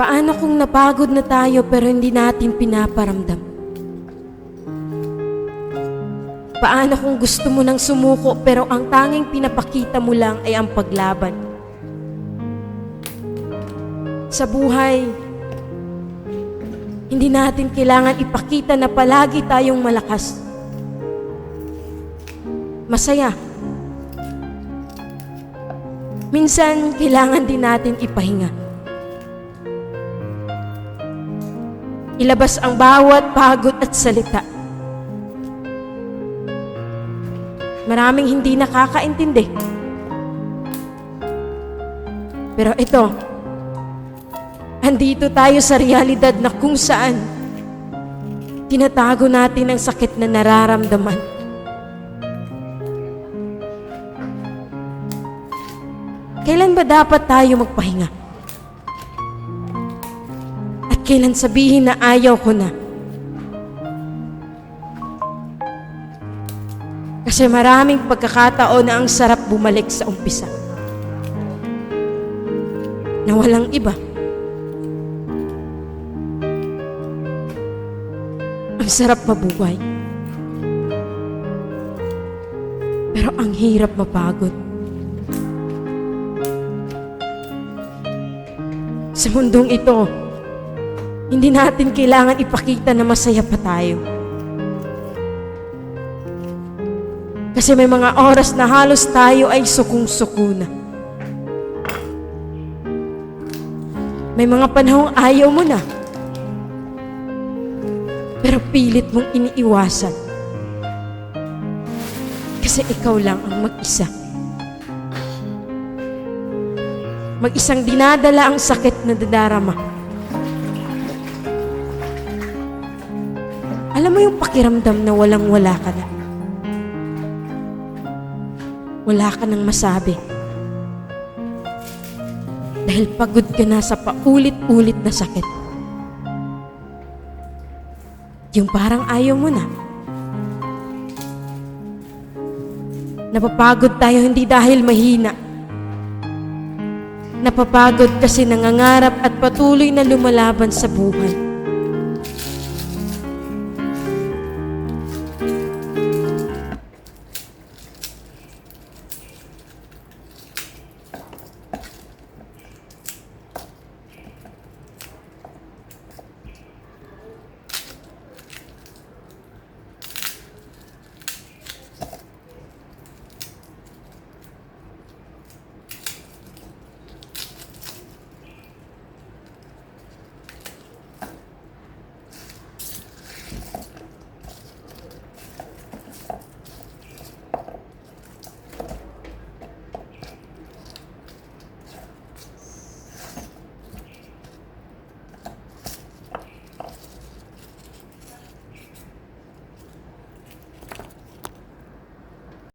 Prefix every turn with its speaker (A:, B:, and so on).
A: Paano kung napagod na tayo pero hindi natin pinaparamdam? Paano kung gusto mo nang sumuko pero ang tanging pinapakita mo lang ay ang paglaban? Sa buhay, hindi natin kailangan ipakita na palagi tayong malakas, masaya. Minsan, kailangan din natin ipahinga. Ilabas ang bawat pagod at salita. Maraming hindi nakakaintindi. Pero ito, andito tayo sa realidad na kung saan tinatago natin ang sakit na nararamdaman. Kailan ba dapat tayo magpahinga? At kailan sabihin na ayaw ko na? Kasi maraming pagkakataon na ang sarap bumalik sa umpisa. Na walang iba. Ang sarap mabuhay. Pero ang hirap mapagod. Sa mundong ito, hindi natin kailangan ipakita na masaya pa tayo. Kasi may mga oras na halos tayo ay sukong-suko na. May mga panahong ayaw mo na, pero pilit mong iniiwasan. Kasi ikaw lang ang mag-isa. Mag-isang dinadala ang sakit na dadarama. Alam mo yung pakiramdam na walang-wala ka na. Wala ka nang masabi. Dahil pagod ka na sa paulit-ulit na sakit. Yung parang ayaw mo na. Napapagod tayo hindi dahil mahina. Napapagod kasi nangangarap at patuloy na lumalaban sa buhay.